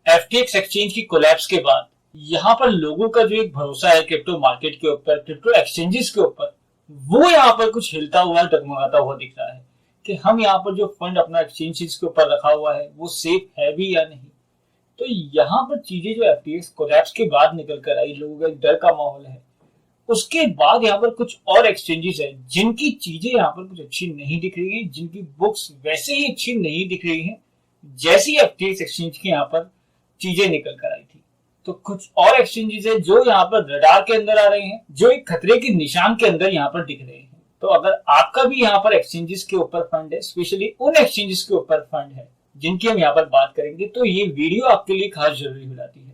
FTX exchange की collapse के बाद यहाँ पर लोगों का जो एक भरोसा है क्रिप्टो मार्केट के ऊपर, क्रिप्टो एक्सचेंजेस के ऊपर, वो यहाँ पर कुछ हिलता हुआ, डगमगाता हुआ दिख रहा है कि हम यहाँ पर जो फंड अपना एक्सचेंजेस के ऊपर रखा हुआ है वो सेफ है भी या नहीं। तो यहाँ पर चीजें जो एफटीएक्स कोलैप्स के बाद निकल कर आई, लोगों का एक डर का माहौल है। उसके बाद यहाँ पर कुछ और एक्सचेंजेस है जिनकी चीजें यहाँ पर कुछ अच्छी नहीं दिख रही है, जिनकी बुक्स वैसे ही अच्छी नहीं दिख रही है जैसी एफटीएक्स एक्सचेंज की यहाँ पर चीजें निकल कर आई थी। तो कुछ और एक्सचेंजेस है जो यहाँ पर रडार के अंदर आ रहे हैं, जो एक खतरे के निशान के अंदर यहाँ पर दिख रहे हैं। तो अगर आपका भी यहाँ पर एक्सचेंजेस के ऊपर फंड है, स्पेशली उन एक्सचेंजेस के ऊपर फंड है जिनकी हम यहाँ पर बात करेंगे, तो ये वीडियो आपके लिए खास जरूरी हो जाती है।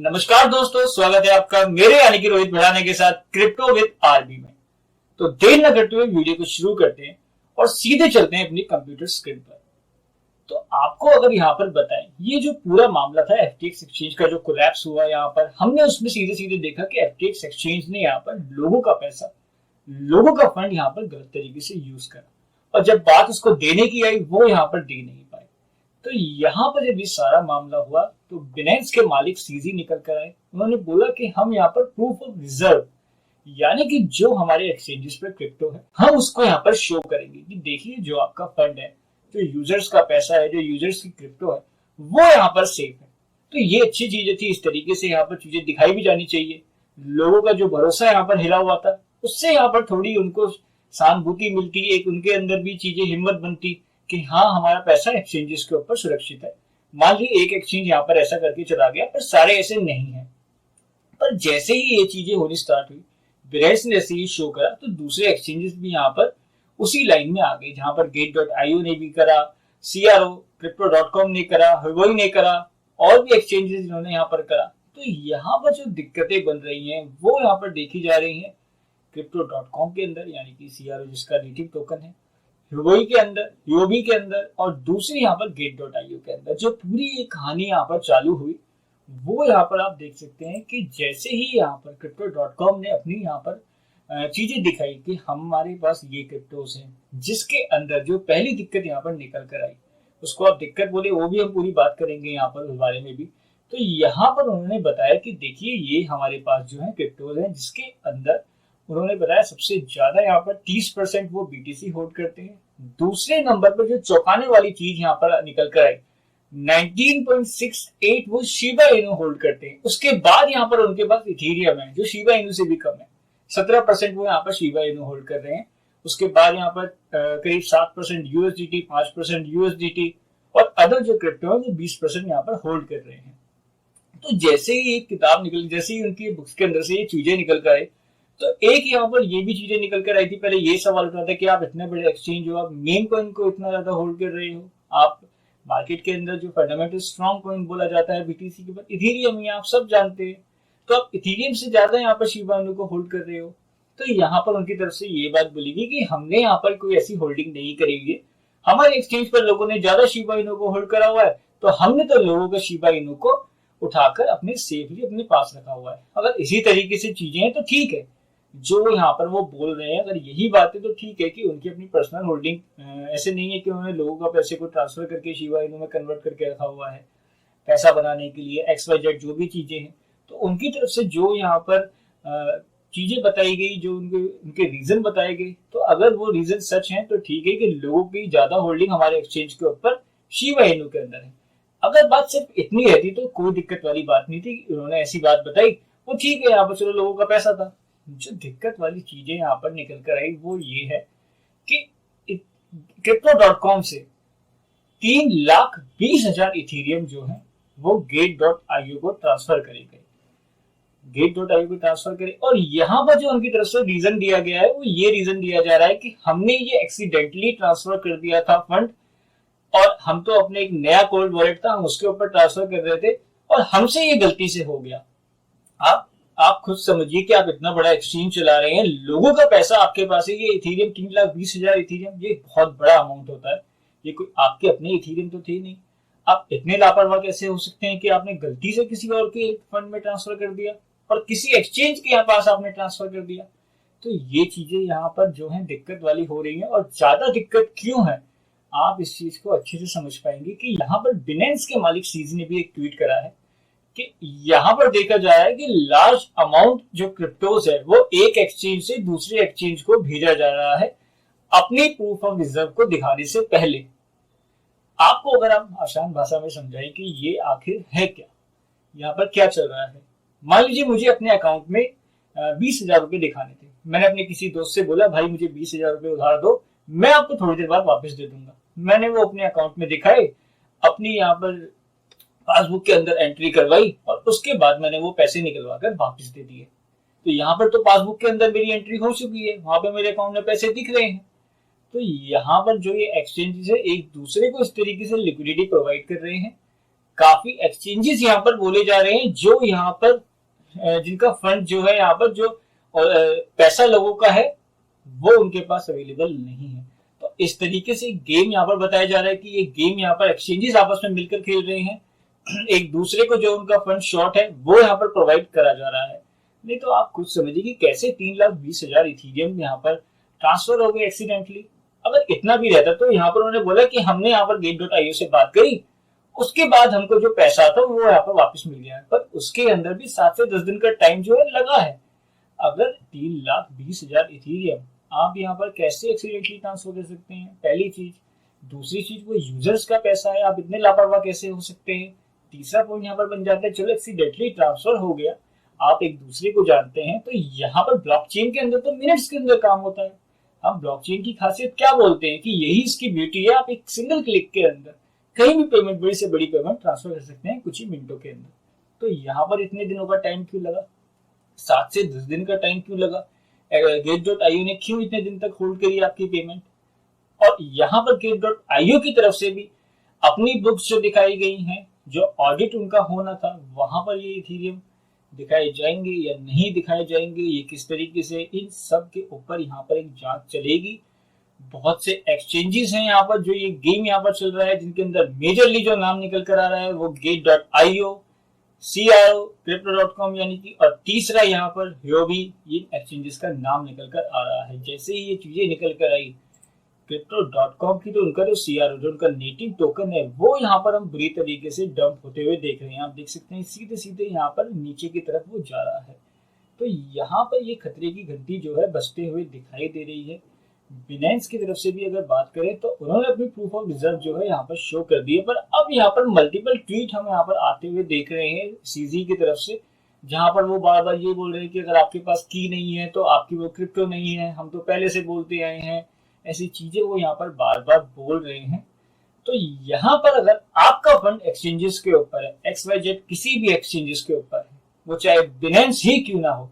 नमस्कार दोस्तों, स्वागत है आपका मेरे यानी कि रोहित भड़ाने के साथ क्रिप्टो विद आरबी में। तो देर न करते हुए वीडियो को शुरू करते हैं और सीधे चलते हैं अपनी कंप्यूटर स्क्रीन पर। तो आपको अगर यहाँ पर बताएं, ये जो पूरा मामला था एफटीएक्स एक्सचेंज का जो कोलैप्स हुआ, यहाँ पर हमने उसमें सीधे सीधे देखा कि एफटीएक्स एक्सचेंज ने यहाँ पर लोगों का पैसा, लोगों का फंड यहाँ पर गलत तरीके से यूज करा, और जब बात उसको देने की आई वो यहाँ पर दे नहीं पाए। तो यहाँ पर जब ये सारा मामला हुआ तो बिनेंस के मालिक सीजी निकल कर आए। उन्होंने बोला कि हम यहाँ पर प्रूफ ऑफ रिजर्व, यानी कि जो हमारे एक्सचेंजेस पर क्रिप्टो है, हम उसको यहाँ पर शो करेंगे कि देखिए जो आपका फंड है, जो यूजर्स का पैसा है, जो यूजर्स की क्रिप्टो है, वो यहाँ पर सेफ है। तो ये अच्छी चीजें थी, इस तरीके से यहाँ पर चीजें दिखाई भी जानी चाहिए। लोगों का जो भरोसा यहाँ पर हिला हुआ था, उससे यहाँ पर थोड़ी उनको सहानुभूति मिलती, एक उनके अंदर भी चीजें हिम्मत बनती कि हाँ हमारा पैसा एक्सचेंजेस के ऊपर सुरक्षित है। मान ली एक एक्सचेंज यहाँ पर ऐसा करके चला गया, पर सारे ऐसे नहीं है। पर जैसे ही ये चीजें होनी स्टार्ट हुई, बिनेंस ने जैसे ही शो करा, तो दूसरे एक्सचेंजेस भी यहाँ पर उसी लाइन में आ गए, जहां पर गेट.io ने भी करा, CRO crypto.com ने करा, हुबई ने करा, और भी एक्सचेंजेस जिन्होंने यहाँ पर करा। तो यहाँ पर जो दिक्कतें बन रही हैं वो यहाँ पर देखी जा रही हैं crypto.com के अंदर, यानी कि CRO जिसका नेटिव टोकन है, हुबई के अंदर, यूओबी के अंदर, और दूसरी यहाँ पर गेट.io के अंदर। जो पूरी ये कहानी यहाँ पर चालू हुई वो यहाँ पर आप देख सकते हैं कि जैसे ही यहाँ पर crypto.com ने अपनी यहाँ पर चीजें दिखाई कि हमारे पास ये क्रिप्टोस हैं, जिसके अंदर जो पहली दिक्कत यहाँ पर निकल कर आई, उसको आप दिक्कत बोले, वो भी हम पूरी बात करेंगे यहाँ पर उस बारे में भी। तो यहाँ पर उन्होंने बताया कि देखिए ये हमारे पास जो है क्रिप्टोस हैं, जिसके अंदर उन्होंने बताया सबसे ज्यादा यहाँ पर 30% वो बीटीसी होल्ड करते हैं। दूसरे नंबर पर जो चौंकाने वाली चीज यहाँ पर निकल कर आई, 19.68 वो शिबा इनू होल्ड करते हैं। उसके बाद यहाँ पर उनके पास इथेरियम है जो शिबा इनू से भी कम है, 17% वो यहाँ पर शिबा इनू होल्ड कर रहे हैं। उसके बाद यहाँ पर करीब 7% यूएसडीटी, 5% यूएसडीटी, और अदर जो क्रिप्टो है वो 20% यहाँ पर होल्ड कर रहे हैं। तो जैसे ही एक किताब निकल, जैसे ही उनकी बुक्स के अंदर से ये चीजें निकल कर आए, तो एक यहाँ पर ये भी चीजें निकल कर आई थी। पहले ये सवाल उठा था कि आप इतने बड़े एक्सचेंज हो, आप मेन कॉइन को इतना ज्यादा होल्ड कर रहे हो, आप मार्केट के अंदर जो फंडामेंटल स्ट्रॉन्ग कॉइन बोला जाता है बीटीसी के बाद इथेरियम ही, आप सब जानते हैं, तो आप इथेरियम से ज्यादा यहाँ पर शिबा इनू को होल्ड कर रहे हो। तो यहाँ पर उनकी तरफ से ये बात बोली गई कि हमने यहाँ पर कोई ऐसी होल्डिंग नहीं करी हुई है, हमारे एक्सचेंज पर लोगों ने ज्यादा शिबा इनू को होल्ड करा हुआ है, तो हमने तो लोगों के शिबा इनू को उठाकर अपने सेफली अपने पास रखा हुआ है। अगर इसी तरीके से चीजें हैं तो ठीक है, जो यहाँ पर वो बोल रहे हैं अगर यही बात है तो ठीक है कि उनकी अपनी पर्सनल होल्डिंग ऐसे नहीं है कि उन्होंने लोगों का पैसे को ट्रांसफर करके शिबा इनू में कन्वर्ट करके रखा हुआ है पैसा बनाने के लिए, XYZ जो भी चीजें हैं। तो उनकी तरफ से जो यहाँ पर चीजें बताई गई, जो उनके रीजन बताए गए, तो अगर वो रीजन सच हैं तो ठीक है कि लोगों की ज्यादा होल्डिंग हमारे एक्सचेंज के ऊपर शिबा इनू के अंदर है। अगर बात सिर्फ इतनी रहती तो कोई दिक्कत वाली बात नहीं थी, उन्होंने ऐसी बात बताई, वो ठीक है, यहाँ पर चलो लोगों का पैसा था। जो दिक्कत वाली चीजें यहाँ पर निकल कर आई वो ये है कि crypto.com से 3,20,000 इथेरियम जो है वो गेट.io को ट्रांसफर करेंगे, गेट.io को ट्रांसफर करे। और यहाँ पर जो उनकी तरफ से रीजन दिया गया है वो ये रीजन दिया जा रहा है कि हमने ये एक्सीडेंटली ट्रांसफर कर दिया था फंड, और हम तो अपने एक नया कोल्ड वॉलेट था, हम उसके ऊपर ट्रांसफर कर रहे थे और हमसे ये गलती से हो गया। आप खुद समझिए कि आप इतना बड़ा एक्सचेंज चला रहे हैं, लोगों का पैसा आपके पास है, ये इथेरियम 3,20,000 इथेरियम, ये बहुत बड़ा अमाउंट होता है, ये कोई आपके अपने इथेरियम तो थे नहीं। आप इतने लापरवाह कैसे हो सकते हैं कि आपने गलती से किसी और के फंड में ट्रांसफर कर दिया और किसी एक्सचेंज के यहाँ पास आपने ट्रांसफर कर दिया। तो ये चीजें यहाँ पर जो है दिक्कत वाली हो रही है। और ज्यादा दिक्कत क्यों है आप इस चीज को अच्छे से समझ पाएंगे कि यहाँ पर बिनेंस के मालिक सीजी ने भी एक ट्वीट करा है कि यहाँ पर देखा जा रहा है कि लार्ज अमाउंट जो क्रिप्टोज है वो एक एक्सचेंज से दूसरे एक्सचेंज को भेजा जा रहा है अपनी प्रूफ ऑफ रिजर्व को दिखाने से पहले। आपको अगर आप आसान भाषा में समझाएं कि ये आखिर है क्या, यहाँ पर क्या चल रहा है। मान लीजिए मुझे अपने अकाउंट में 20,000 रुपए दिखाने थे। मैंने अपने किसी दोस्त से बोला भाई मुझे 20,000 रुपए उधार दो, मैं आपको थोड़ी देर बाद वापस दे दूंगा। मैंने वो अपने अकाउंट में दिखाए, अपनी यहाँ पर पासबुक के अंदर एंट्री करवाई और उसके बाद मैंने वो पैसे निकलवा कर वापस दे दिए। तो यहाँ पर तो पासबुक के अंदर मेरी एंट्री हो चुकी है, वहां पे मेरे अकाउंट में पैसे दिख रहे हैं। तो यहाँ पर जो ये एक्सचेंजेस है एक दूसरे को इस तरीके से लिक्विडिटी प्रोवाइड कर रहे हैं। काफी एक्सचेंजेस यहाँ पर बोले जा रहे हैं जो यहाँ पर जिनका फंड जो है यहाँ पर जो पैसा लोगों का है वो उनके पास अवेलेबल नहीं है। तो इस तरीके से गेम यहाँ पर बताया जा रहा है कि ये गेम यहाँ पर एक्सचेंजेस आपस में मिलकर खेल रहे हैं। एक दूसरे को जो उनका फंड शॉर्ट है वो यहाँ पर प्रोवाइड करा जा रहा है। नहीं तो आप खुद समझिए कि कैसे 3,20,000 इथीरियम यहाँ पर ट्रांसफर हो गए एक्सीडेंटली। अगर इतना भी रहता तो यहाँ पर उन्होंने बोला कि हमने यहाँ पर Gate.io से बात करी, उसके बाद हमको जो पैसा था वो यहाँ पर वापस मिल गया। पर उसके अंदर भी 7 से 10 दिन का टाइम जो है लगा है। अगर 3,20,000 इथीरियम आप यहाँ पर कैसे एक्सीडेंटली ट्रांसफर कर सकते हैं, पहली चीज। दूसरी चीज वो यूजर्स का पैसा है, आप इतने लापरवाह कैसे हो सकते हैं। तीसरा पॉइंट यहाँ पर बन जाता है चलो एक्सीडेंटली ट्रांसफर हो गया, आप एक दूसरे को जानते हैं, तो यहाँ पर ब्लॉकचेन के अंदर तो मिनट्स के अंदर काम होता है। हम ब्लॉकचेन की खासियत क्या बोलते हैं कि यही इसकी ब्यूटी है, आप एक सिंगल क्लिक के अंदर कहीं भी पेमेंट, बड़ी से बड़ी पेमेंट ट्रांसफर कर सकते हैं कुछ ही मिनटों के अंदर। तो यहाँ पर इतने दिनों का टाइम क्यों लगा, 7 से 10 दिन का टाइम क्यों लगा। Gate.io ने क्यों इतने दिन तक होल्ड करी आपकी पेमेंट। और यहाँ पर Gate.io की तरफ से भी अपनी बुक्स जो दिखाई गई हैं, जो ऑडिट उनका होना था, वहां पर ये इथीरियम दिखाए जाएंगे या नहीं दिखाए जाएंगे, ये किस तरीके से, इन सब के ऊपर यहाँ पर एक जांच चलेगी। बहुत से एक्सचेंजेस हैं यहाँ पर जो ये गेम यहाँ पर चल रहा है, जिनके अंदर मेजरली जो नाम निकल कर आ रहा है वो Gate.io, CRO, Crypto.com यानी कि, और तीसरा यहाँ पर Huobi, ये एक्सचेंजेस का नाम निकल कर आ रहा है। जैसे ही ये चीजें निकल कर आई Crypto.com की, तो उनका जो CRO जो उनका नेटिव टोकन है वो यहाँ पर हम बुरी तरीके से डंप होते हुए देख रहे हैं। आप देख सकते हैं सीधे सीधे यहाँ पर नीचे की तरफ वो जा रहा है। तो यहाँ पर ये खतरे की घंटी जो है बजते हुए दिखाई दे रही है। बिनेंस की तरफ से भी अगर बात करें तो उन्होंने अपनी प्रूफ ऑफ रिजर्व जो है यहाँ पर शो कर दी है, पर अब यहाँ पर मल्टीपल ट्वीट हम यहाँ पर आते हुए देख रहे हैं सीजी की तरफ से, जहां पर वो बार बार ये बोल रहे हैं कि अगर आपके पास की नहीं है तो आपकी वो क्रिप्टो नहीं है, हम तो पहले से बोलते आए हैं। ऐसी चीजें वो यहाँ पर बार बार बोल रहे हैं। तो यहाँ पर अगर आपका फंड एक्सचेंजेस के ऊपर है, XYZ किसी भी एक्सचेंजेस के ऊपर है, वो चाहे बिनेंस ही क्यों ना हो,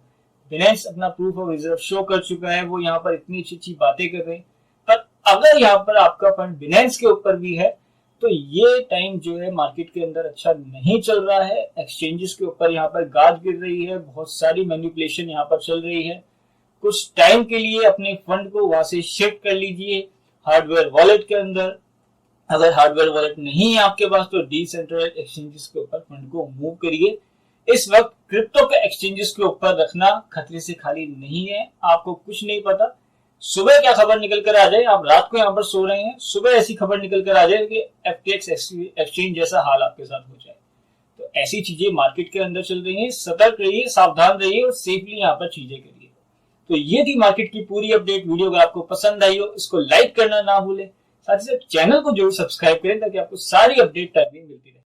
बिनेंस अपना प्रूफ ऑफ रिजर्व शो कर चुका है, वो यहाँ पर इतनी अच्छी अच्छी बातें कर रहे हैं। पर अगर यहाँ पर आपका फंड बिनेंस के ऊपर भी है तो ये टाइम जो है मार्केट के अंदर अच्छा नहीं चल रहा है। एक्सचेंजेस के ऊपर यहाँ पर गाज गिर रही है, बहुत सारी मैनिपुलेशन यहाँ पर चल रही है। कुछ टाइम के लिए अपने फंड को वहां से शिफ्ट कर लीजिए हार्डवेयर वॉलेट के अंदर। अगर हार्डवेयर वॉलेट नहीं है आपके पास तो डिसेंट्रलाइज्ड एक्सचेंजेस के ऊपर फंड को मूव करिए। इस वक्त क्रिप्टो के एक्सचेंजेस के ऊपर रखना खतरे से खाली नहीं है। आपको कुछ नहीं पता सुबह क्या खबर निकल कर आ जाए, आप रात को यहाँ पर सो रहे हैं, सुबह ऐसी खबर निकल कर आ जाए कि FTX एक्सचेंज जैसा हाल आपके साथ हो जाए। तो ऐसी चीजें मार्केट के अंदर चल रही हैं। सतर्क रहिए, सावधान रहिए और सेफली यहाँ पर चीजें करिए। तो ये थी मार्केट की पूरी अपडेट। वीडियो अगर आपको पसंद आई हो इसको लाइक करना ना भूलें, साथ ही साथ चैनल को जरूर सब्सक्राइब करें ताकि आपको सारी अपडेट टाइम मिलती रहे।